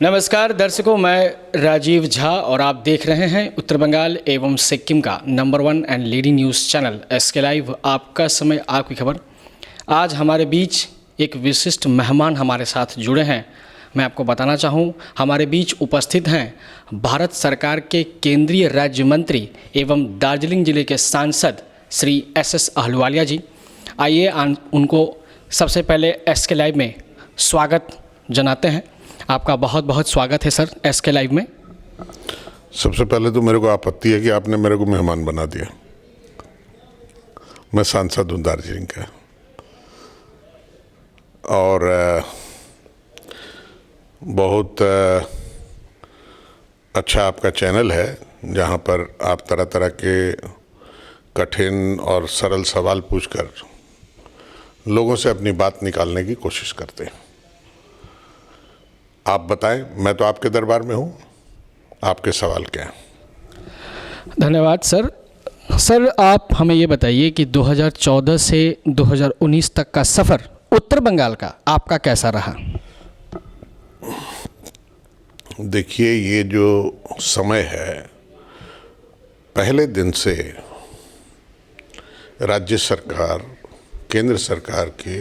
नमस्कार दर्शकों, मैं राजीव झा और आप देख रहे हैं उत्तर बंगाल एवं सिक्किम का number 1 and leading news channel SK live. आपका समय, आपकी खबर। आज हमारे बीच एक विशिष्ट मेहमान हमारे साथ जुड़े हैं। मैं आपको बताना चाहूँ, हमारे बीच उपस्थित हैं भारत सरकार के केंद्रीय राज्य मंत्री एवं दार्जिलिंग जिले के सांसद श्री SS अहलुवालिया जी। आइए उनको सबसे पहले SK लाइव में स्वागत जनाते हैं। आपका बहुत बहुत स्वागत है सर SK लाइव में। सबसे पहले तो मेरे को आपत्ति है कि आपने मेरे को मेहमान बना दिया। मैं सांसद हूँ दार्जिलिंग का और बहुत अच्छा आपका चैनल है जहाँ पर आप तरह तरह के कठिन और सरल सवाल पूछकर लोगों से अपनी बात निकालने की कोशिश करते हैं। आप बताएं, मैं तो आपके दरबार में हूँ, आपके सवाल क्या हैं? धन्यवाद सर। सर, आप हमें ये बताइए कि 2014 से 2019 तक का सफ़र उत्तर बंगाल का आपका कैसा रहा? देखिए, ये जो समय है, पहले दिन से राज्य सरकार केंद्र सरकार के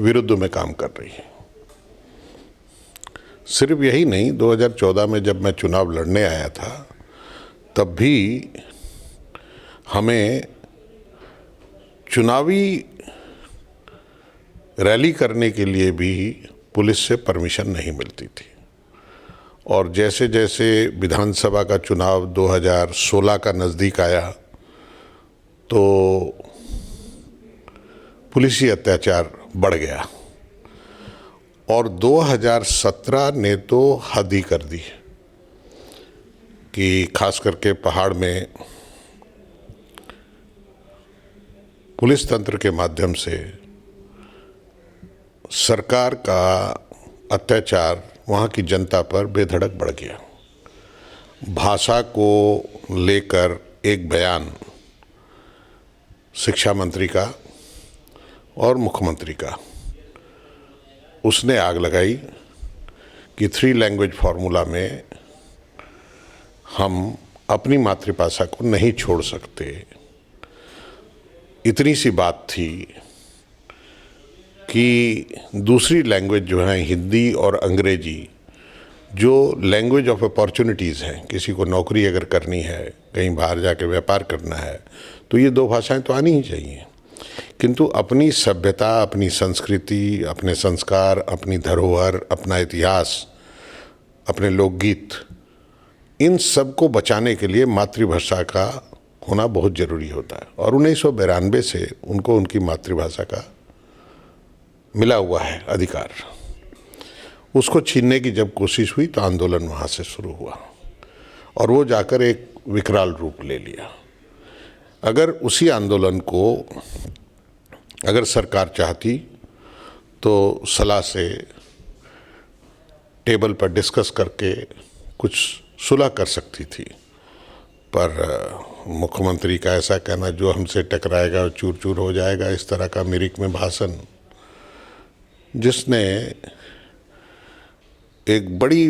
विरुद्ध में काम कर रही है। सिर्फ यही नहीं, 2014 में जब मैं चुनाव लड़ने आया था तब भी हमें चुनावी रैली करने के लिए भी पुलिस से परमिशन नहीं मिलती थी। और जैसे जैसे विधानसभा का चुनाव 2016 का नज़दीक आया तो पुलिसी अत्याचार बढ़ गया और 2017 ने तो हद ही कर दी कि खास करके पहाड़ में पुलिस तंत्र के माध्यम से सरकार का अत्याचार वहाँ की जनता पर बेधड़क बढ़ गया। भाषा को लेकर एक बयान शिक्षा मंत्री का और मुख्यमंत्री का, उसने आग लगाई कि 3 लैंग्वेज फार्मूला में हम अपनी मातृभाषा को नहीं छोड़ सकते। इतनी सी बात थी कि दूसरी लैंग्वेज जो है हिंदी और अंग्रेजी, जो लैंग्वेज ऑफ अपॉर्चुनिटीज़ हैं, किसी को नौकरी अगर करनी है, कहीं बाहर जाके व्यापार करना है, तो ये 2 भाषाएं तो आनी ही चाहिए। किंतु अपनी सभ्यता, अपनी संस्कृति, अपने संस्कार, अपनी धरोहर, अपना इतिहास, अपने लोकगीत, इन सब को बचाने के लिए मातृभाषा का होना बहुत ज़रूरी होता है। और 1992 से उनको उनकी मातृभाषा का मिला हुआ है अधिकार। उसको छीनने की जब कोशिश हुई तो आंदोलन वहाँ से शुरू हुआ और वो जाकर एक विकराल रूप ले लिया। अगर उसी आंदोलन को अगर सरकार चाहती तो सलाह से टेबल पर डिस्कस करके कुछ सुलह कर सकती थी, पर मुख्यमंत्री का ऐसा कहना, जो हमसे टकराएगा और चूर चूर हो जाएगा, इस तरह का मिरिक में भाषण, जिसने एक बड़ी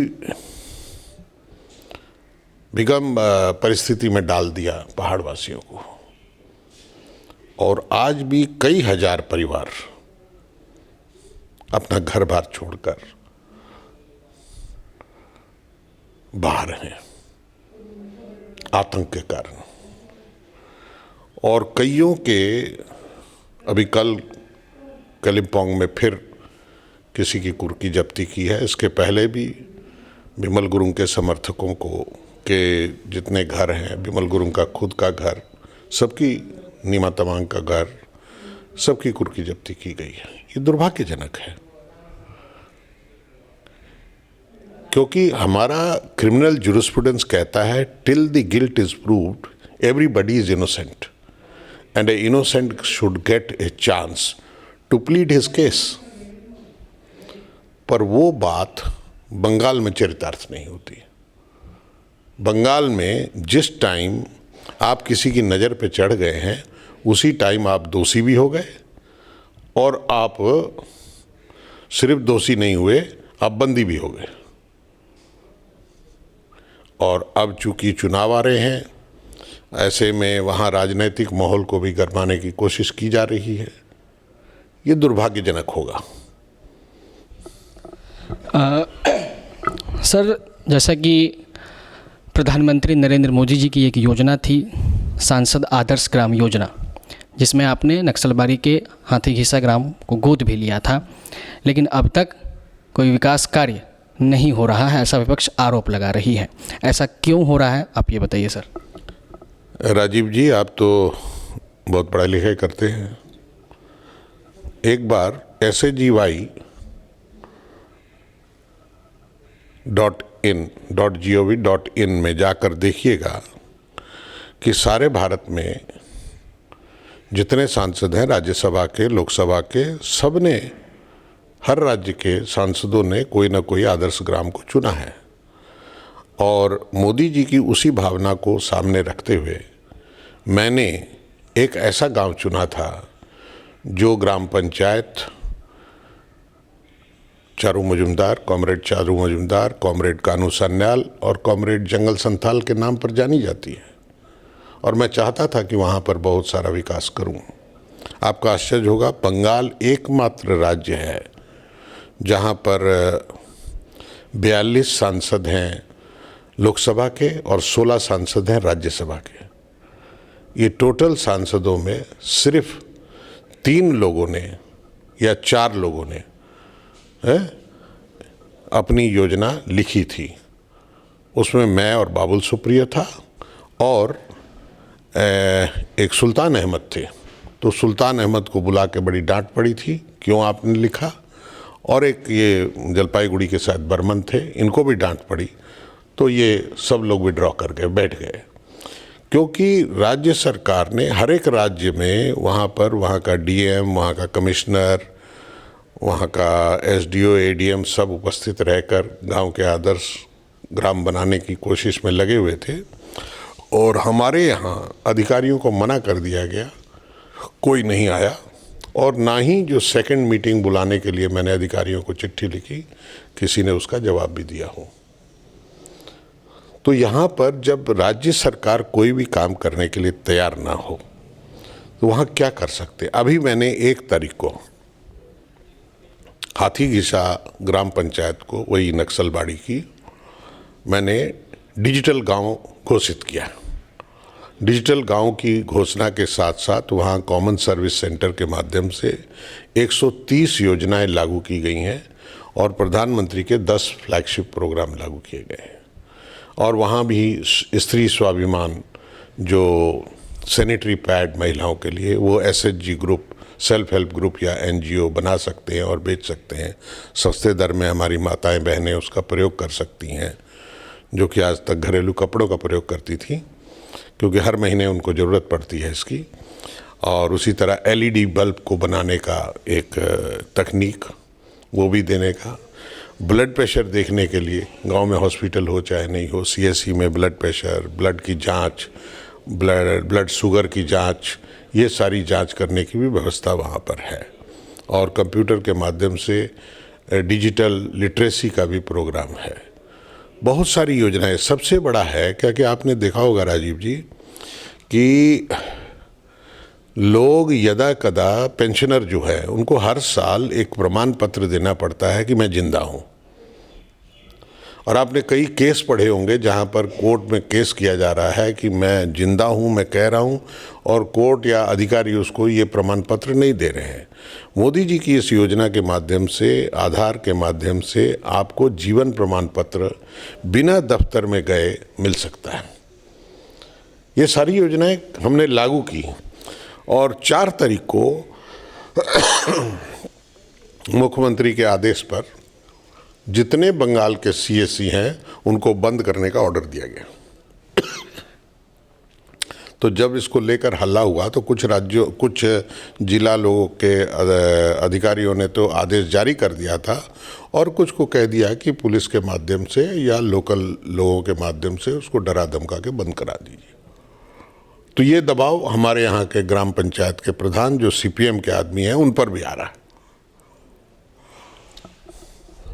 विगम परिस्थिति में डाल दिया पहाड़वासियों को। और आज भी कई हजार परिवार अपना घर बार छोड़कर बाहर हैं आतंक के कारण। और कईयों के, अभी कल कालिम्पोंग में फिर किसी की कुर्की जब्ती की है। इसके पहले भी बिमल गुरुंग के समर्थकों को के जितने घर हैं, बिमल गुरुंग का खुद का घर, सबकी, नीमा तमांग का घर, सबकी कुर्की जब्ती की गई है। ये दुर्भाग्यजनक है, क्योंकि हमारा क्रिमिनल जूरिस्प्रूडेंस कहता है till the guilt is proved everybody is innocent and a innocent should get a chance to plead his case. पर वो बात बंगाल में चरितार्थ नहीं होती। बंगाल में जिस टाइम आप किसी की नज़र पे चढ़ गए हैं, उसी टाइम आप दोषी भी हो गए और आप सिर्फ दोषी नहीं हुए, आप बंदी भी हो गए। और अब चूंकि चुनाव आ रहे हैं, ऐसे में वहाँ राजनीतिक माहौल को भी गरमाने की कोशिश की जा रही है। ये दुर्भाग्यजनक होगा। सर, जैसा कि प्रधानमंत्री नरेंद्र मोदी जी की एक योजना थी, सांसद आदर्श ग्राम योजना, जिसमें आपने नक्सलबारी के हाथीघिसा ग्राम को गोद भी लिया था, लेकिन अब तक कोई विकास कार्य नहीं हो रहा है, ऐसा विपक्ष आरोप लगा रही है। ऐसा क्यों हो रहा है, आप ये बताइए सर। राजीव जी, आप तो बहुत पढ़ाई लिखाई करते हैं। एक बार SAGY.in.gov.in में जाकर देखिएगा कि सारे भारत में जितने सांसद हैं, राज्यसभा के, लोकसभा के, सब ने, हर राज्य के सांसदों ने कोई ना कोई आदर्श ग्राम को चुना है। और मोदी जी की उसी भावना को सामने रखते हुए मैंने एक ऐसा गांव चुना था जो ग्राम पंचायत चारू मजुमदार, कॉमरेड चारू मजुमदार, कॉमरेड कानू सन्याल और कॉमरेड जंगल संथाल के नाम पर जानी जाती है। और मैं चाहता था कि वहाँ पर बहुत सारा विकास करूँ। आपका आश्चर्य होगा, बंगाल एकमात्र राज्य है जहाँ पर 42 सांसद हैं लोकसभा के और 16 सांसद हैं राज्यसभा के। ये टोटल सांसदों में सिर्फ 3 लोगों ने या 4 लोगों ने अपनी योजना लिखी थी। उसमें मैं और बाबुल सुप्रिय था और एक सुल्तान अहमद थे। तो सुल्तान अहमद को बुला के बड़ी डांट पड़ी थी, क्यों आपने लिखा। और एक ये जलपाईगुड़ी के साथ बर्मन थे, इनको भी डांट पड़ी। तो ये सब लोग विड्रॉ कर गए, बैठ गए, क्योंकि राज्य सरकार ने हर एक राज्य में वहाँ का डीएम, वहाँ का कमिश्नर, वहाँ का एसडीओ, एडीएम सब उपस्थित रहकर गांव के आदर्श ग्राम बनाने की कोशिश में लगे हुए थे। और हमारे यहाँ अधिकारियों को मना कर दिया गया, कोई नहीं आया। और ना ही जो सेकंड मीटिंग बुलाने के लिए मैंने अधिकारियों को चिट्ठी लिखी, किसी ने उसका जवाब भी दिया हो। तो यहाँ पर जब राज्य सरकार कोई भी काम करने के लिए तैयार ना हो तो वहाँ क्या कर सकते। अभी मैंने 1 तारीख को हाथीघिसा ग्राम पंचायत को, वही नक्सलबाड़ी की, मैंने डिजिटल गांव घोषित किया। डिजिटल गांव की घोषणा के साथ साथ वहाँ कॉमन सर्विस सेंटर के माध्यम से 130 योजनाएं लागू की गई हैं और प्रधानमंत्री के 10 फ्लैगशिप प्रोग्राम लागू किए गए हैं। और वहाँ भी स्त्री स्वाभिमान, जो सैनिटरी पैड महिलाओं के लिए, वो SHG group, self help group या NGO बना सकते हैं और बेच सकते हैं। सस्ते दर में हमारी माताएं बहनें उसका प्रयोग कर सकती हैं, जो कि आज तक घरेलू कपड़ों का प्रयोग करती थी, क्योंकि हर महीने उनको ज़रूरत पड़ती है इसकी। और उसी तरह LED बल्ब को बनाने का एक तकनीक, वो भी देने का। ब्लड प्रेशर देखने के लिए गांव में हॉस्पिटल हो चाहे नहीं हो, CSC में ब्लड प्रेशर, ब्लड की जांच, ब्लड शुगर की जांच, ये सारी जांच करने की भी व्यवस्था वहाँ पर है। और कंप्यूटर के माध्यम से डिजिटल लिटरेसी का भी प्रोग्राम है। बहुत सारी योजनाएं। सबसे बड़ा है क्या कि आपने देखा होगा राजीव जी कि लोग यदा कदा पेंशनर जो है उनको हर साल एक प्रमाण पत्र देना पड़ता है कि मैं जिंदा हूँ। और आपने कई केस पढ़े होंगे जहाँ पर कोर्ट में केस किया जा रहा है कि मैं जिंदा हूँ, मैं कह रहा हूँ, और कोर्ट या अधिकारी उसको ये प्रमाण पत्र नहीं दे रहे हैं। मोदी जी की इस योजना के माध्यम से, आधार के माध्यम से आपको जीवन प्रमाण पत्र बिना दफ्तर में गए मिल सकता है। ये सारी योजनाएं हमने लागू की। और 4 तारीख को मुख्यमंत्री के आदेश पर जितने बंगाल के CSC हैं उनको बंद करने का ऑर्डर दिया गया। तो जब इसको लेकर हल्ला हुआ तो कुछ जिला लोगों के अधिकारियों ने तो आदेश जारी कर दिया था और कुछ को कह दिया कि पुलिस के माध्यम से या लोकल लोगों के माध्यम से उसको डरा धमका के बंद करा दीजिए। तो ये दबाव हमारे यहाँ के ग्राम पंचायत के प्रधान जो CPM के आदमी हैं उन पर भी आ रहा है।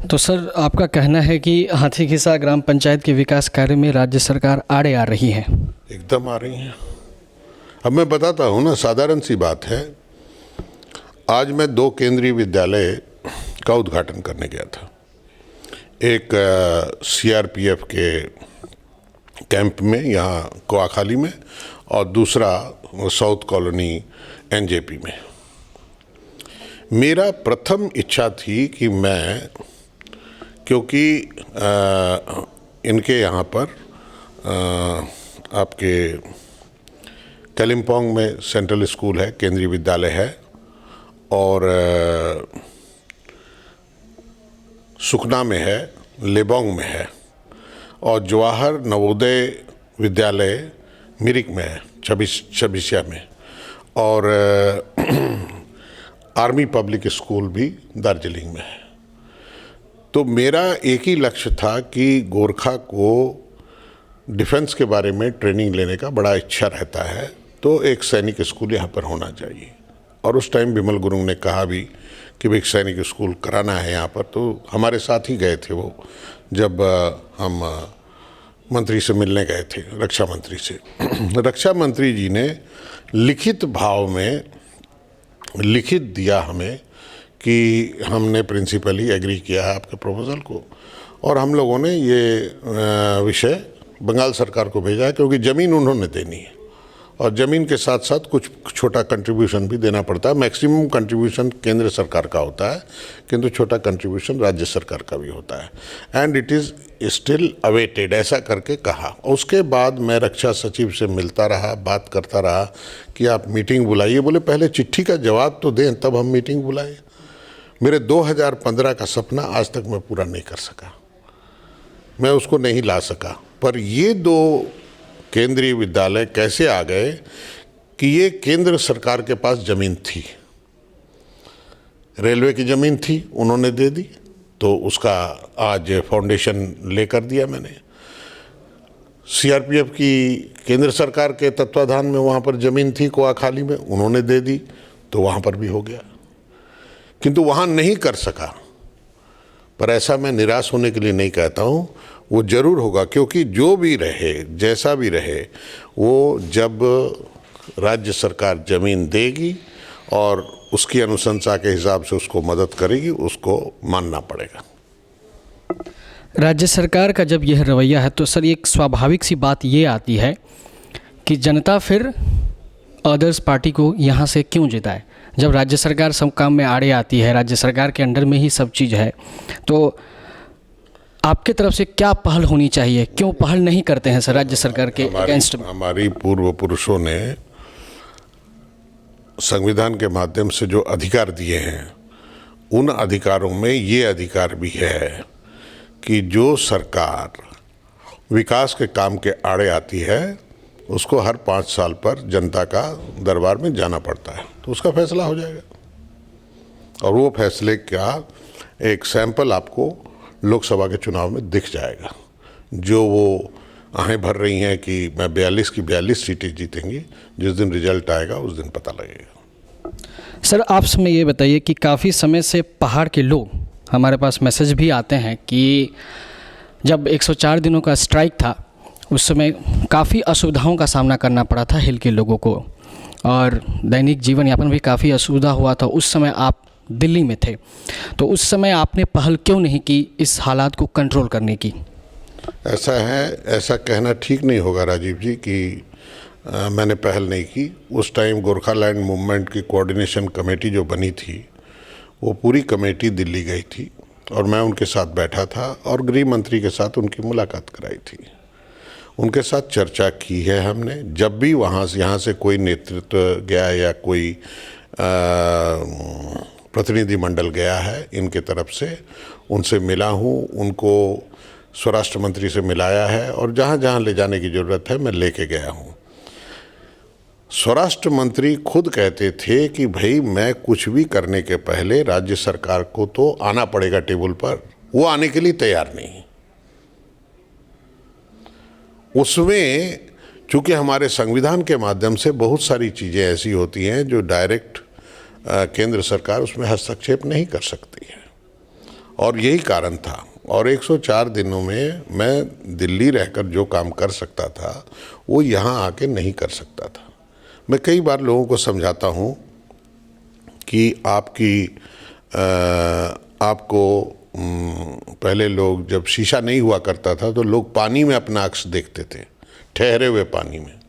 तो सर, आपका कहना है कि हाथीखिसा ग्राम पंचायत के विकास कार्य में राज्य सरकार आड़े आ रही है? एकदम आ रही हैं। अब मैं बताता हूँ ना, साधारण सी बात है। आज मैं 2 केंद्रीय विद्यालय का उद्घाटन करने गया था। एक सीआरपीएफ के कैंप में यहाँ कोआखाली में, और दूसरा साउथ कॉलोनी एनजेपी में। मेरा प्रथम इच्छा थी कि मैं, क्योंकि इनके यहाँ पर आपके कालिम्पोंग में सेंट्रल स्कूल है, केंद्रीय विद्यालय है, और सुखना में है, लेबोंग में है, और जवाहर नवोदय विद्यालय मिरिक में है, छब्बीसिया में, और आर्मी पब्लिक स्कूल भी दार्जिलिंग में है। तो मेरा एक ही लक्ष्य था कि गोरखा को डिफेंस के बारे में ट्रेनिंग लेने का बड़ा इच्छा रहता है, तो एक सैनिक स्कूल यहाँ पर होना चाहिए। और उस टाइम बिमल गुरुंग ने कहा भी कि भाई एक सैनिक स्कूल कराना है यहाँ पर, तो हमारे साथ ही गए थे वो, जब हम मंत्री से मिलने गए थे, रक्षा मंत्री से। रक्षा मंत्री जी ने लिखित भाव में लिखित दिया हमें कि हमने प्रिंसिपली एग्री किया है आपके प्रपोजल को, और हम लोगों ने ये विषय बंगाल सरकार को भेजा है, क्योंकि ज़मीन उन्होंने देनी है, और ज़मीन के साथ साथ कुछ छोटा कंट्रीब्यूशन भी देना पड़ता है। मैक्सिमम कंट्रीब्यूशन केंद्र सरकार का होता है, किंतु छोटा कंट्रीब्यूशन राज्य सरकार का भी होता है। And it is still awaited, ऐसा करके कहा। उसके बाद मैं रक्षा सचिव से मिलता रहा, बात करता रहा कि आप मीटिंग बुलाइए। बोले पहले चिट्ठी का जवाब तो दें, तब हम मीटिंग बुलाएं। मेरे 2015 का सपना आज तक मैं पूरा नहीं कर सका, मैं उसको नहीं ला सका। पर ये 2 केंद्रीय विद्यालय कैसे आ गए कि ये केंद्र सरकार के पास ज़मीन थी, रेलवे की ज़मीन थी, उन्होंने दे दी, तो उसका आज फाउंडेशन लेकर दिया मैंने। सीआरपीएफ की केंद्र सरकार के तत्वाधान में वहाँ पर ज़मीन थी कोआखाली में, उन्होंने दे दी, तो वहाँ पर भी हो गया। किंतु वहाँ नहीं कर सका। पर ऐसा मैं निराश होने के लिए नहीं कहता हूँ, वो ज़रूर होगा, क्योंकि जो भी रहे, जैसा भी रहे, वो जब राज्य सरकार ज़मीन देगी और उसकी अनुशंसा के हिसाब से उसको मदद करेगी, उसको मानना पड़ेगा। राज्य सरकार का जब यह रवैया है तो सर, एक स्वाभाविक सी बात ये आती है कि जनता फिर अदर्स पार्टी को यहाँ से क्यों जिताए? जब राज्य सरकार सब काम में आड़े आती है, राज्य सरकार के अंडर में ही सब चीज़ है, तो आपके तरफ से क्या पहल होनी चाहिए? क्यों पहल नहीं करते हैं सर राज्य सरकार के अगेंस्ट? हमारी पूर्व पुरुषों ने संविधान के माध्यम से जो अधिकार दिए हैं, उन अधिकारों में ये अधिकार भी है कि जो सरकार विकास के काम के आड़े आती है, उसको हर 5 साल पर जनता का दरबार में जाना पड़ता है, तो उसका फैसला हो जाएगा। और वो फैसले का एक सैंपल आपको लोकसभा के चुनाव में दिख जाएगा। जो वो आहें भर रही हैं कि मैं 42 की 42 सीटें जीतेंगी, जिस दिन रिजल्ट आएगा उस दिन पता लगेगा। सर, आप समय ये बताइए कि काफ़ी समय से पहाड़ के लोग, हमारे पास मैसेज भी आते हैं कि जब 104 दिनों का स्ट्राइक था, उस समय काफ़ी असुविधाओं का सामना करना पड़ा था हिल के लोगों को, और दैनिक जीवन यापन भी काफ़ी असुविधा हुआ था। उस समय आप दिल्ली में थे, तो उस समय आपने पहल क्यों नहीं की इस हालात को कंट्रोल करने की? ऐसा है, ऐसा कहना ठीक नहीं होगा राजीव जी कि मैंने पहल नहीं की। उस टाइम गोरखालैंड मूवमेंट की कोऑर्डिनेशन कमेटी जो बनी थी, वो पूरी कमेटी दिल्ली गई थी, और मैं उनके साथ बैठा था, और गृह मंत्री के साथ उनकी मुलाकात कराई थी। उनके साथ चर्चा की है हमने। जब भी वहाँ से यहाँ से कोई नेतृत्व गया या कोई प्रतिनिधिमंडल गया है इनके तरफ से, उनसे मिला हूँ, उनको स्वराष्ट्र मंत्री से मिलाया है, और जहाँ जहाँ ले जाने की ज़रूरत है मैं लेके गया हूँ। स्वराष्ट्र मंत्री खुद कहते थे कि भाई मैं कुछ भी करने के पहले राज्य सरकार को तो आना पड़ेगा टेबल पर, वो आने के लिए तैयार नहीं। उसमें चूँकि हमारे संविधान के माध्यम से बहुत सारी चीज़ें ऐसी होती हैं जो डायरेक्ट केंद्र सरकार उसमें हस्तक्षेप नहीं कर सकती है, और यही कारण था। और 104 दिनों में मैं दिल्ली रहकर जो काम कर सकता था वो यहाँ आके नहीं कर सकता था। मैं कई बार लोगों को समझाता हूँ कि आपको पहले लोग जब शीशा नहीं हुआ करता था तो लोग पानी में अपना अक्स देखते थे, ठहरे हुए पानी में,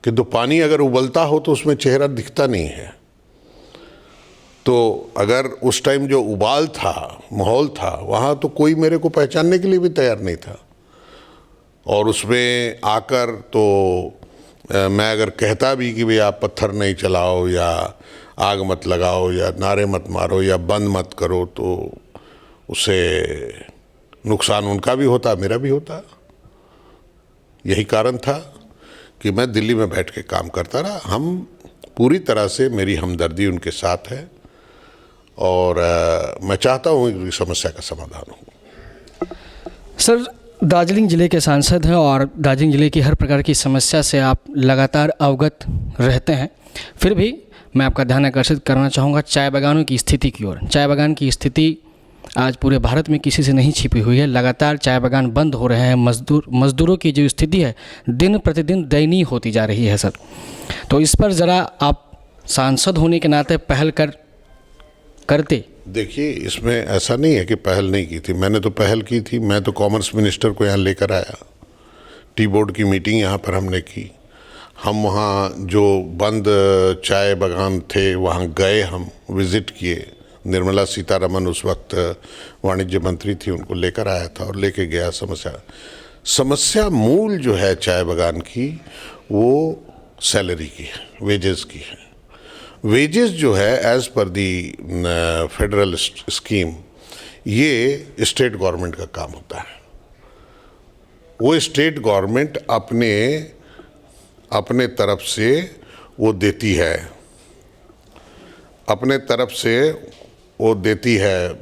किंतु पानी अगर उबलता हो तो उसमें चेहरा दिखता नहीं है। तो अगर उस टाइम जो उबाल था, माहौल था, वहाँ तो कोई मेरे को पहचानने के लिए भी तैयार नहीं था। और उसमें आकर तो मैं अगर कहता भी कि भाई आप पत्थर नहीं चलाओ या आग मत लगाओ या नारे मत मारो या बंद मत करो, तो उससे नुकसान उनका भी होता, मेरा भी होता। यही कारण था कि मैं दिल्ली में बैठ के काम करता रहा। हम पूरी तरह से, मेरी हमदर्दी उनके साथ है और मैं चाहता हूँ कि समस्या का समाधान हो। सर, दार्जिलिंग ज़िले के सांसद हैं और दार्जिलिंग ज़िले की हर प्रकार की समस्या से आप लगातार अवगत रहते हैं। फिर भी मैं आपका ध्यान आकर्षित करना चाहूँगा चाय बागानों की स्थिति की ओर। चाय बागान की स्थिति आज पूरे भारत में किसी से नहीं छिपी हुई है। लगातार चाय बागान बंद हो रहे हैं। मज़दूरों की जो स्थिति है दिन प्रतिदिन दयनीय होती जा रही है सर। तो इस पर ज़रा आप सांसद होने के नाते पहल करते। देखिए, इसमें ऐसा नहीं है कि पहल नहीं की थी, मैंने तो पहल की थी। मैं तो कॉमर्स मिनिस्टर को यहाँ लेकर आया, टी बोर्ड की मीटिंग यहाँ पर हमने की। हम वहाँ जो बंद चाय बागान थे वहाँ गए, हम विज़िट किए। निर्मला सीतारमन उस वक्त वाणिज्य मंत्री थी, उनको लेकर आया था और लेके गया। समस्या मूल जो है चाय बागान की वो सैलरी की है, वेजेस की है। वेजेस जो है एज़ पर दी फेडरल स्कीम, ये स्टेट गवर्नमेंट का काम होता है। वो स्टेट गवर्नमेंट अपने तरफ से वो देती है, अपने तरफ से वो देती है,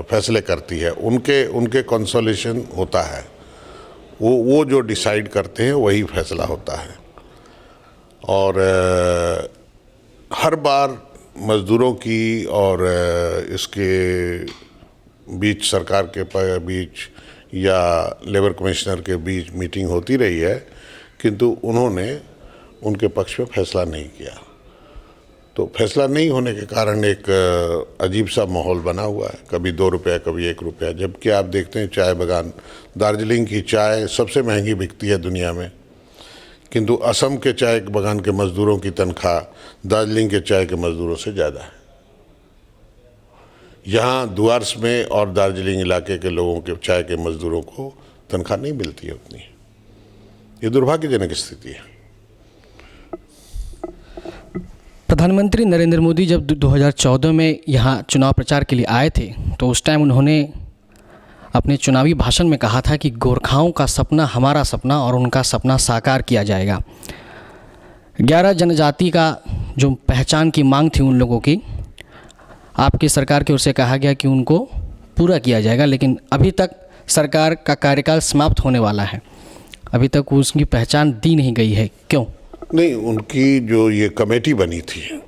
फैसले करती है। उनके कंसोलेशन होता है, वो जो डिसाइड करते हैं वही फैसला होता है। और हर बार मज़दूरों की और इसके बीच, सरकार के बीच या लेबर कमिश्नर के बीच मीटिंग होती रही है, किंतु उन्होंने उनके पक्ष में फैसला नहीं किया। तो फैसला नहीं होने के कारण एक अजीब सा माहौल बना हुआ है, कभी 2 रुपया कभी 1 रुपया। जबकि आप देखते हैं चाय बागान, दार्जिलिंग की चाय सबसे महंगी बिकती है दुनिया में, किंतु असम के चाय बागान के मज़दूरों की तनख्वाह दार्जिलिंग के चाय के मज़दूरों से ज़्यादा है। यहाँ डुअर्स में और दार्जिलिंग इलाके के लोगों के चाय के मज़दूरों को तनख्वाह नहीं मिलती है उतनी। ये दुर्भाग्यजनक स्थिति है। प्रधानमंत्री नरेंद्र मोदी जब 2014 में यहाँ चुनाव प्रचार के लिए आए थे तो उस टाइम उन्होंने अपने चुनावी भाषण में कहा था कि गोरखाओं का सपना हमारा सपना और उनका सपना साकार किया जाएगा। 11 जनजाति का जो पहचान की मांग थी उन लोगों की, आपकी सरकार की ओर से कहा गया कि उनको पूरा किया जाएगा। लेकिन अभी तक सरकार का कार्यकाल समाप्त होने वाला है, अभी तक उसकी पहचान दी नहीं गई है, क्यों? नहीं, उनकी जो ये कमेटी बनी थी,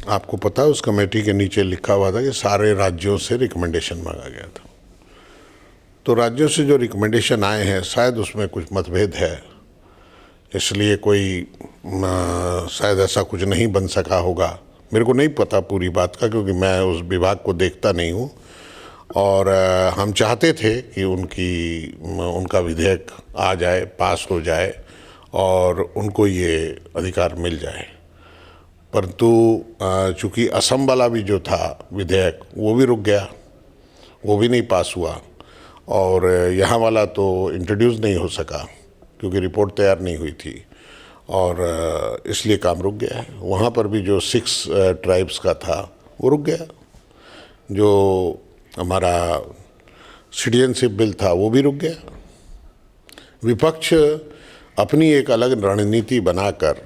आपको पता है उस कमेटी के नीचे लिखा हुआ था कि सारे राज्यों से रिकमेंडेशन मांगा गया था। तो राज्यों से जो रिकमेंडेशन आए हैं शायद उसमें कुछ मतभेद है, इसलिए कोई शायद ऐसा कुछ नहीं बन सका होगा। मेरे को नहीं पता पूरी बात का, क्योंकि मैं उस विभाग को देखता नहीं हूँ। और हम चाहते थे कि उनका विधेयक आ जाए, पास हो जाए और उनको ये अधिकार मिल जाए। परंतु चूँकि असम वाला भी जो था विधेयक वो भी रुक गया, वो भी नहीं पास हुआ। और यहाँ वाला तो इंट्रोड्यूस नहीं हो सका क्योंकि रिपोर्ट तैयार नहीं हुई थी और इसलिए काम रुक गया है। वहाँ पर भी जो 6 ट्राइब्स का था वो रुक गया। जो हमारा सिटीजनशिप बिल था वो भी रुक गया। विपक्ष अपनी एक अलग रणनीति बनाकर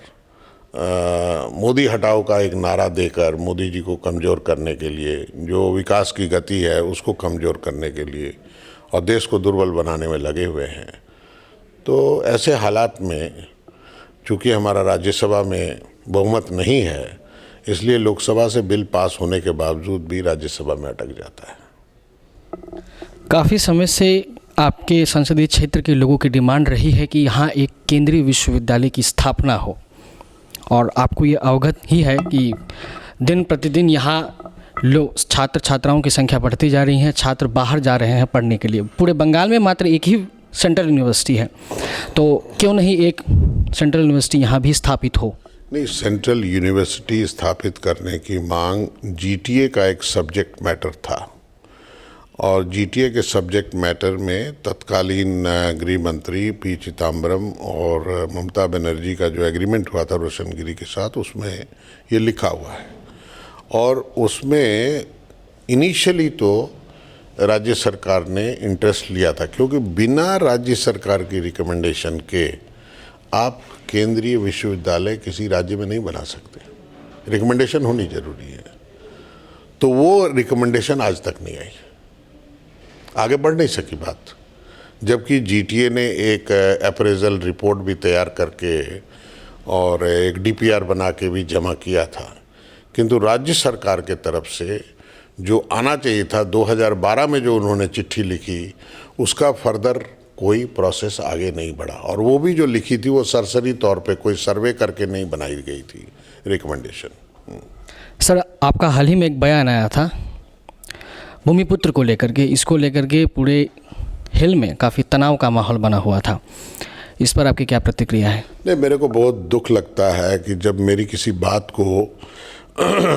मोदी हटाओ का एक नारा देकर मोदी जी को कमज़ोर करने के लिए, जो विकास की गति है उसको कमज़ोर करने के लिए और देश को दुर्बल बनाने में लगे हुए हैं। तो ऐसे हालात में चूँकि हमारा राज्यसभा में बहुमत नहीं है, इसलिए लोकसभा से बिल पास होने के बावजूद भी राज्यसभा में अटक जाता है। काफ़ी समय से आपके संसदीय क्षेत्र के लोगों की डिमांड रही है कि यहाँ एक केंद्रीय विश्वविद्यालय की स्थापना हो, और आपको ये अवगत ही है कि दिन प्रतिदिन यहाँ लोग छात्र छात्राओं की संख्या बढ़ती जा रही है, छात्र बाहर जा रहे हैं पढ़ने के लिए। पूरे बंगाल में मात्र एक ही सेंट्रल यूनिवर्सिटी है, तो क्यों नहीं एक सेंट्रल यूनिवर्सिटी यहाँ भी स्थापित हो? नहीं, सेंट्रल यूनिवर्सिटी स्थापित करने की मांग जीटीए का एक सब्जेक्ट मैटर था, और जीटीए के सब्जेक्ट मैटर में तत्कालीन गृह मंत्री पी चिदम्बरम और ममता बनर्जी का जो एग्रीमेंट हुआ था रोशन गिरी के साथ, उसमें ये लिखा हुआ है। और उसमें इनिशियली तो राज्य सरकार ने इंटरेस्ट लिया था, क्योंकि बिना राज्य सरकार की रिकमेंडेशन के आप केंद्रीय विश्वविद्यालय किसी राज्य में नहीं बना सकते, रिकमेंडेशन होनी जरूरी है। तो वो रिकमेंडेशन आज तक नहीं आई, आगे बढ़ नहीं सकी बात। जबकि जीटीए ने एक अप्रेजल रिपोर्ट भी तैयार करके और एक डीपीआर बना के भी जमा किया था, किंतु राज्य सरकार के तरफ से जो आना चाहिए था 2012 में जो उन्होंने चिट्ठी लिखी, उसका फर्दर कोई प्रोसेस आगे नहीं बढ़ा। और वो भी जो लिखी थी वो सरसरी तौर पे कोई सर्वे करके नहीं बनाई गई थी रिकमेंडेशन। सर, आपका हाल ही में एक बयान आया था भूमिपुत्र को लेकर के, इसको लेकर के पूरे हिल में काफ़ी तनाव का माहौल बना हुआ था, इस पर आपकी क्या प्रतिक्रिया है? नहीं, मेरे को बहुत दुख लगता है कि जब मेरी किसी बात को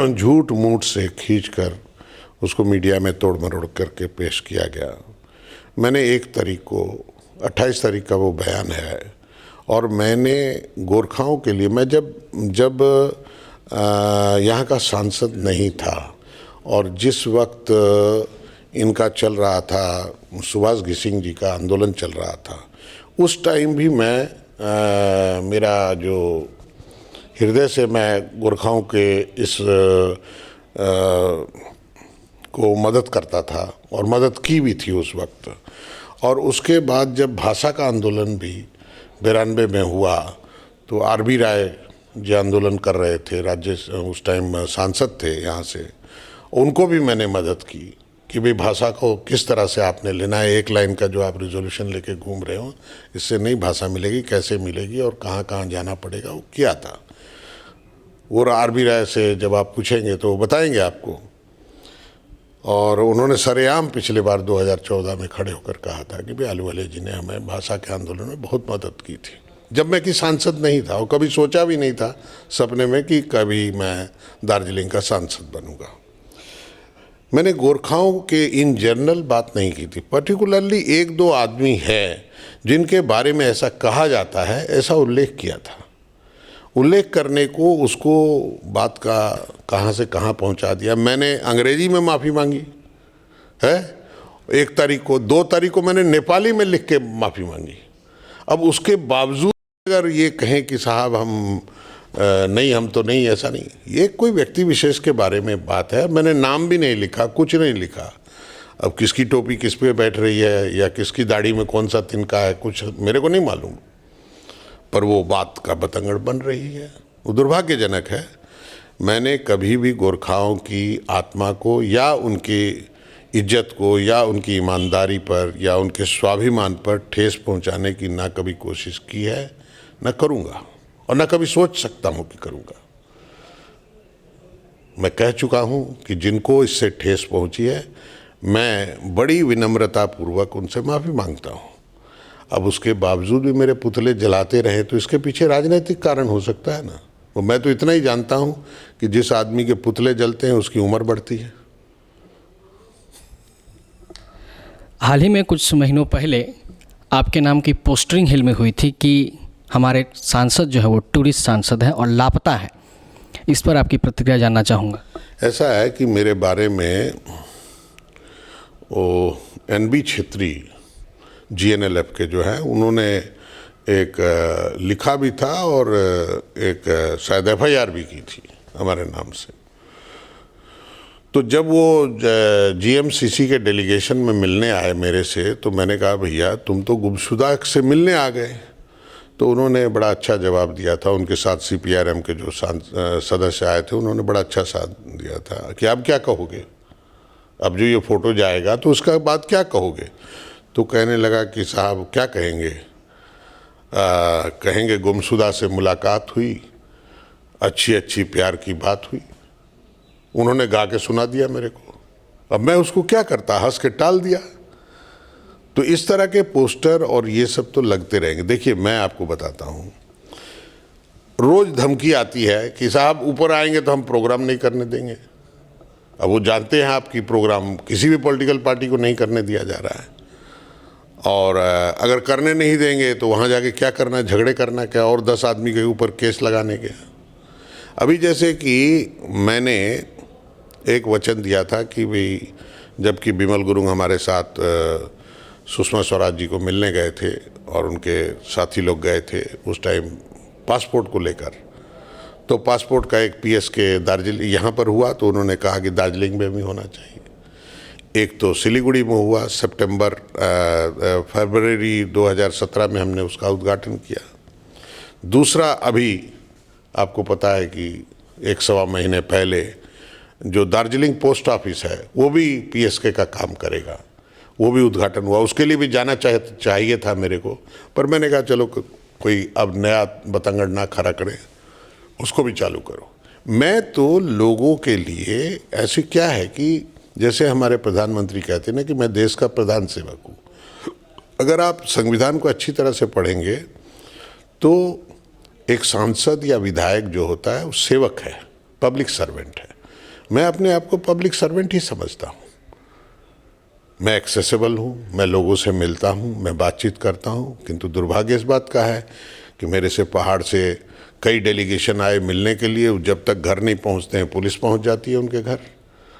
झूठ मूठ से खींचकर उसको मीडिया में तोड़ मरोड़ करके पेश किया गया। मैंने 28 तारीख का वो बयान है, और मैंने गोरखाओं के लिए, मैं जब यहाँ का सांसद नहीं था और जिस वक्त इनका चल रहा था, सुभाष घिसिंग जी का आंदोलन चल रहा था, उस टाइम भी मेरा जो हृदय से मैं गोरखाओं के इस को मदद करता था और मदद की भी थी उस वक्त। और उसके बाद जब भाषा का आंदोलन भी 92 में हुआ, तो आरबी राय जी आंदोलन कर रहे थे, राज्य उस टाइम सांसद थे यहाँ से, उनको भी मैंने मदद की कि भाई भाषा को किस तरह से आपने लेना है, एक लाइन का जो आप रिजोल्यूशन लेके घूम रहे हो, इससे नई भाषा मिलेगी, कैसे मिलेगी और कहाँ कहाँ जाना पड़ेगा, वो किया था। वो आरबी राय से जब आप पूछेंगे तो वो बताएंगे आपको। और उन्होंने सरेआम पिछले बार 2014 में खड़े होकर कहा था कि भाई आलूवालिया जी ने हमें भाषा के आंदोलन में बहुत मदद की थी, जब मैं कि सांसद नहीं था, और कभी सोचा भी नहीं था सपने में कि कभी मैं दार्जिलिंग का सांसद बनूंगा। मैंने गोरखाओं के इन जनरल बात नहीं की थी, पर्टिकुलरली एक दो आदमी है जिनके बारे में ऐसा कहा जाता है, ऐसा उल्लेख किया था। उल्लेख करने को उसको बात का कहाँ से कहाँ पहुँचा दिया। मैंने अंग्रेजी में माफ़ी मांगी है 1 तारीख को, 2 तारीख को मैंने नेपाली में लिख के माफ़ी मांगी। अब उसके बावजूद अगर ये कहें कि साहब हम नहीं, हम तो नहीं, ऐसा नहीं। ये कोई व्यक्ति विशेष के बारे में बात है, मैंने नाम भी नहीं लिखा, कुछ नहीं लिखा। अब किसकी टोपी किस पे बैठ रही है या किसकी दाढ़ी में कौन सा तिनका है, कुछ मेरे को नहीं मालूम, पर वो बात का बतंगड़ बन रही है, वो दुर्भाग्यजनक है। मैंने कभी भी गोरखाओं की आत्मा को या उनकी इज्जत को या उनकी ईमानदारी पर या उनके स्वाभिमान पर ठेस पहुंचाने की ना कभी कोशिश की है, न करूंगा, और न कभी सोच सकता हूं कि करूंगा। मैं कह चुका हूं कि जिनको इससे ठेस पहुंची है, मैं बड़ी विनम्रता पूर्वक उनसे माफ़ी मांगता हूं। अब उसके बावजूद भी मेरे पुतले जलाते रहे तो इसके पीछे राजनीतिक कारण हो सकता है ना। वो मैं तो इतना ही जानता हूं कि जिस आदमी के पुतले जलते हैं उसकी उम्र बढ़ती है। हाल ही में कुछ महीनों पहले आपके नाम की पोस्टरिंग हिल में हुई थी कि हमारे सांसद जो है वो टूरिस्ट सांसद है और लापता है, इस पर आपकी प्रतिक्रिया जानना चाहूँगा। ऐसा है कि मेरे बारे में वो NB छेत्री GNLF के जो है, उन्होंने एक लिखा भी था और एक शायद FIR भी की थी हमारे नाम से। तो जब वो GMCC के डेलीगेशन में मिलने आए मेरे से, तो मैंने कहा भैया तुम तो गुमशुदा से मिलने आ गए। तो उन्होंने बड़ा अच्छा जवाब दिया था। उनके साथ CPRM के जो सदस्य आए थे, उन्होंने बड़ा अच्छा साथ दिया था कि आप क्या कहोगे, अब जो ये फ़ोटो जाएगा तो उसका बाद क्या कहोगे? तो कहने लगा कि साहब क्या कहेंगे, कहेंगे गुमशुदा से मुलाकात हुई, अच्छी अच्छी प्यार की बात हुई। उन्होंने गा के सुना दिया मेरे को, अब मैं उसको क्या करता, हंस के टाल दिया। तो इस तरह के पोस्टर और ये सब तो लगते रहेंगे। देखिए मैं आपको बताता हूँ, रोज धमकी आती है कि साहब ऊपर आएंगे तो हम प्रोग्राम नहीं करने देंगे। अब वो जानते हैं आपकी प्रोग्राम किसी भी पॉलिटिकल पार्टी को नहीं करने दिया जा रहा है, और अगर करने नहीं देंगे तो वहाँ जाके क्या करना, झगड़े करना क्या, और 10 आदमी के ऊपर केस लगाने के। अभी जैसे कि मैंने एक वचन दिया था कि भाई, जबकि बिमल गुरुंग हमारे साथ सुषमा स्वराज जी को मिलने गए थे और उनके साथी लोग गए थे उस टाइम पासपोर्ट को लेकर, तो पासपोर्ट का एक पीएस के दार्जिलिंग यहाँ पर हुआ, तो उन्होंने कहा कि दार्जिलिंग में भी होना चाहिए। एक तो सिलीगुड़ी में हुआ फरवरी 2017 में हमने उसका उद्घाटन किया। दूसरा अभी आपको पता है कि 1-1.25 महीने पहले जो दार्जिलिंग पोस्ट ऑफिस है वो भी पीएसके का काम करेगा, वो भी उद्घाटन हुआ। उसके लिए भी जाना चाहिए था मेरे को, पर मैंने कहा चलो कोई अब नया बतंगड़ ना खड़ा करे, उसको भी चालू करो। मैं तो लोगों के लिए, ऐसे क्या है कि जैसे हमारे प्रधानमंत्री कहते हैं ना कि मैं देश का प्रधान सेवक हूँ। अगर आप संविधान को अच्छी तरह से पढ़ेंगे तो एक सांसद या विधायक जो होता है वो सेवक है, पब्लिक सर्वेंट है। मैं अपने आप को पब्लिक सर्वेंट ही समझता हूँ। मैं एक्सेसिबल हूँ, मैं लोगों से मिलता हूँ, मैं बातचीत करता हूँ, किंतु दुर्भाग्य इस बात का है कि मेरे से पहाड़ से कई डेलीगेशन आए मिलने के लिए, जब तक घर नहीं पहुँचते हैं पुलिस पहुँच जाती है उनके घर,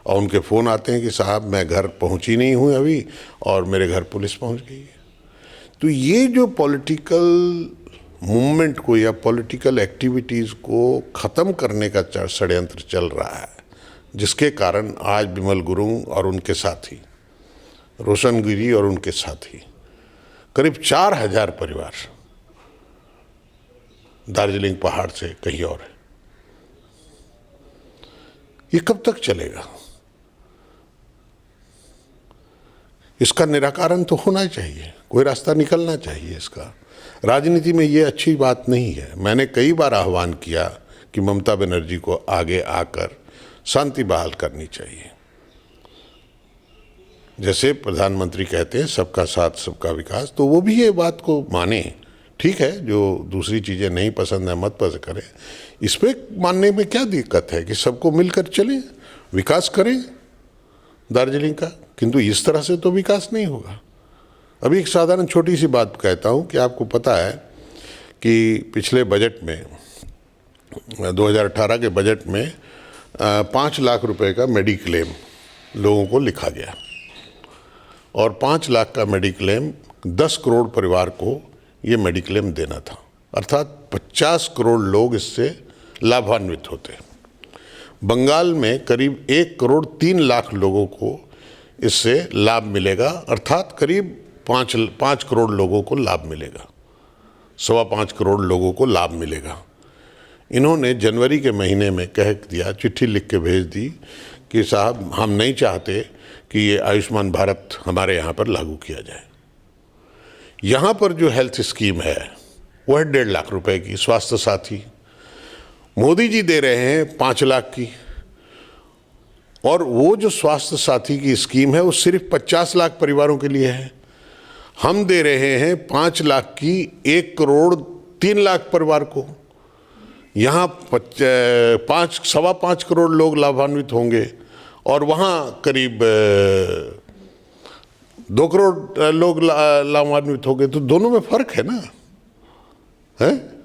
और उनके फ़ोन आते हैं कि साहब मैं घर पहुँची नहीं हूँ अभी और मेरे घर पुलिस पहुँच गई है। तो ये जो पॉलिटिकल मूवमेंट को या पॉलिटिकल एक्टिविटीज़ को ख़त्म करने का षड्यंत्र चल रहा है, जिसके कारण आज बिमल गुरुंग और उनके साथी, रोशन गिरी और उनके साथी, करीब 4000 परिवार दार्जिलिंग पहाड़ से कहीं और है। ये कब तक चलेगा? इसका निराकरण तो होना चाहिए, कोई रास्ता निकलना चाहिए इसका। राजनीति में ये अच्छी बात नहीं है। मैंने कई बार आह्वान किया कि ममता बनर्जी को आगे आकर शांति बहाल करनी चाहिए। जैसे प्रधानमंत्री कहते हैं सबका साथ सबका विकास, तो वो भी ये बात को माने। ठीक है, जो दूसरी चीज़ें नहीं पसंद है मत पसंद करें, इस पर मानने में क्या दिक्कत है कि सबको मिलकर चलें, विकास करें दार्जिलिंग का। किंतु इस तरह से तो विकास नहीं होगा। अभी एक साधारण छोटी सी बात कहता हूँ कि आपको पता है कि पिछले बजट में 2018 के बजट में 5 लाख रुपए का मेडिक्लेम लोगों को लिखा गया, और 5 लाख का मेडिक्लेम 10 करोड़ परिवार को ये मेडिक्लेम देना था, अर्थात 50 करोड़ लोग इससे लाभान्वित होते। बंगाल में करीब 1 करोड़ 3 लाख लोगों को इससे लाभ मिलेगा, अर्थात करीब 5 करोड़ लोगों को लाभ मिलेगा, 5.25 करोड़ लोगों को लाभ मिलेगा। इन्होंने जनवरी के महीने में कह दिया, चिट्ठी लिख के भेज दी कि साहब हम नहीं चाहते कि ये आयुष्मान भारत हमारे यहाँ पर लागू किया जाए। यहाँ पर जो हेल्थ स्कीम है वह 1.5 लाख रुपए की, स्वास्थ्य साथी मोदी जी दे रहे हैं 5 लाख की, और वो जो स्वास्थ्य साथी की स्कीम है वो सिर्फ 50 लाख परिवारों के लिए है। हम दे रहे हैं 5 लाख की 1 करोड़ 3 लाख परिवार को। यहाँ 5.25 करोड़ लोग लाभान्वित होंगे, और वहाँ करीब 2 करोड़ लोग लाभान्वित होंगे। तो दोनों में फर्क है ना, है?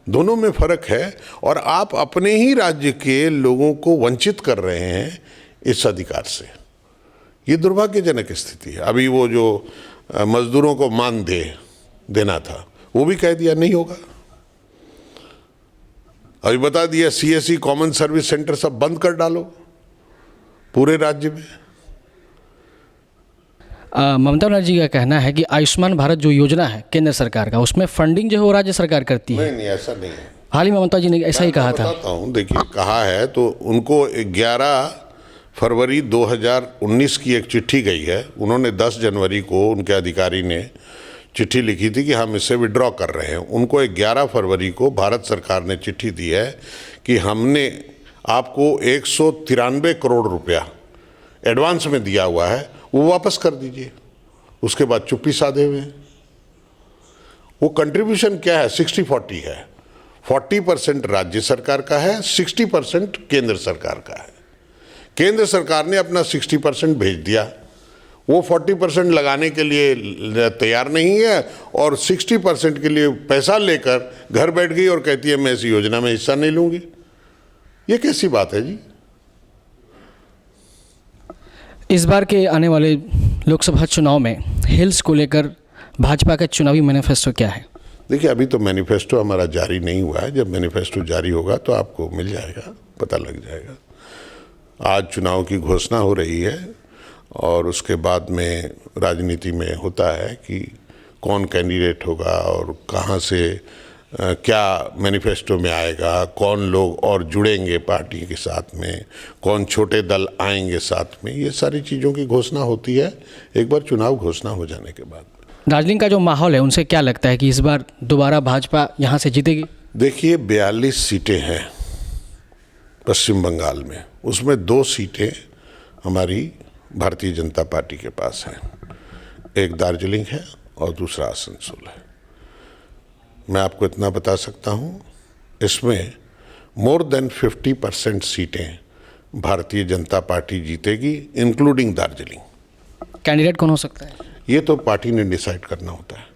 दोनों में फर्क है, और आप अपने ही राज्य के लोगों को वंचित कर रहे हैं इस अधिकार से। ये दुर्भाग्यजनक स्थिति है। अभी वो जो मजदूरों को मान देना था वो भी कह दिया नहीं होगा। अभी बता दिया सीएससी कॉमन सर्विस सेंटर सब बंद कर डालो पूरे राज्य में। ममता बनर्जी का कहना है कि आयुष्मान भारत जो योजना है केंद्र सरकार का, उसमें फंडिंग जो है वो राज्य सरकार करती है। नहीं, ऐसा नहीं है। हाल ही में ममता जी ने ऐसा ही कहा था। बताता हूँ, देखिए कहा है तो उनको 11 फरवरी 2019 की एक चिट्ठी गई है। उन्होंने 10 जनवरी को उनके अधिकारी ने चिट्ठी लिखी थी कि हम इससे विड्रॉ कर रहे हैं। उनको 11 फरवरी को भारत सरकार ने चिट्ठी दी है कि हमने आपको 193 करोड़ रुपया एडवांस में दिया हुआ है, वो वापस कर दीजिए। उसके बाद चुप्पी साधे हुए हैं। वो कंट्रीब्यूशन क्या है? 60-40 है। 40% राज्य सरकार का है, 60% केंद्र सरकार का है। केंद्र सरकार ने अपना 60% भेज दिया, वो 40% लगाने के लिए तैयार नहीं है और 60% के लिए पैसा लेकर घर बैठ गई और कहती है मैं इस योजना में हिस्सा नहीं लूंगी। ये कैसी बात है जी? इस बार के आने वाले लोकसभा चुनाव में हिल्स को लेकर भाजपा का चुनावी मैनिफेस्टो क्या है? देखिए, अभी तो मैनिफेस्टो हमारा जारी नहीं हुआ है। जब मैनिफेस्टो जारी होगा तो आपको मिल जाएगा, पता लग जाएगा। आज चुनाव की घोषणा हो रही है और उसके बाद में राजनीति में होता है कि कौन कैंडिडेट होगा और कहाँ से क्या मैनिफेस्टो में आएगा, कौन लोग और जुड़ेंगे पार्टी के साथ में, कौन छोटे दल आएंगे साथ में। ये सारी चीज़ों की घोषणा होती है एक बार चुनाव घोषणा हो जाने के बाद। दार्जिलिंग का जो माहौल है, उनसे क्या लगता है कि इस बार दोबारा भाजपा यहाँ से जीतेगी? देखिए, 42 सीटें हैं पश्चिम बंगाल में, उसमें 2 सीटें हमारी भारतीय जनता पार्टी के पास हैं। एक दार्जिलिंग है और दूसरा आसनसोल है। मैं आपको इतना बता सकता हूँ, इसमें मोर देन 50% सीटें भारतीय जनता पार्टी जीतेगी, इंक्लूडिंग दार्जिलिंग। कैंडिडेट कौन हो सकता है? ये तो पार्टी ने डिसाइड करना होता है।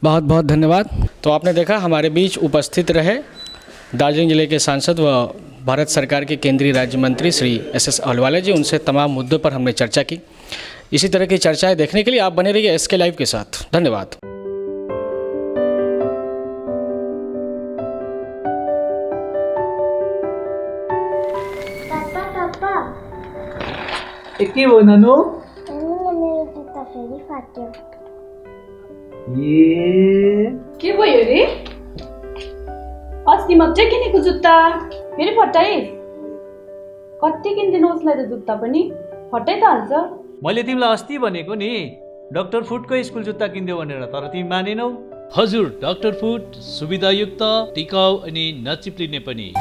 बहुत बहुत धन्यवाद। तो आपने देखा, हमारे बीच उपस्थित रहे दार्जिलिंग जिले के सांसद व भारत सरकार के केंद्रीय राज्य मंत्री श्री SS अहलुवालिया जी। उनसे तमाम मुद्दों पर हमने चर्चा की। इसी तरह की चर्चाएं देखने के लिए आप बने रहिए SK लाइव के साथ। धन्यवाद। के भयो नानु? मेरो जुत्ता फेरि फाट्यो। के भयो रे? अस्ति मात्रै किनेको जुत्ता फेरि फटाइस्? कति किनिदिनु उसलाई त जुत्ता पनि फटाइ त हाल्छ। मैले तिमीलाई अस्ति भनेको नि डाक्टर फुटको स्कुल जुत्ता किनिदेऊ भनेर, तर तिमी मानेनौ। हजुर, डाक्टर फुट सुविधायुक्त, टिकाउ अनि नचिप्लिने पनि।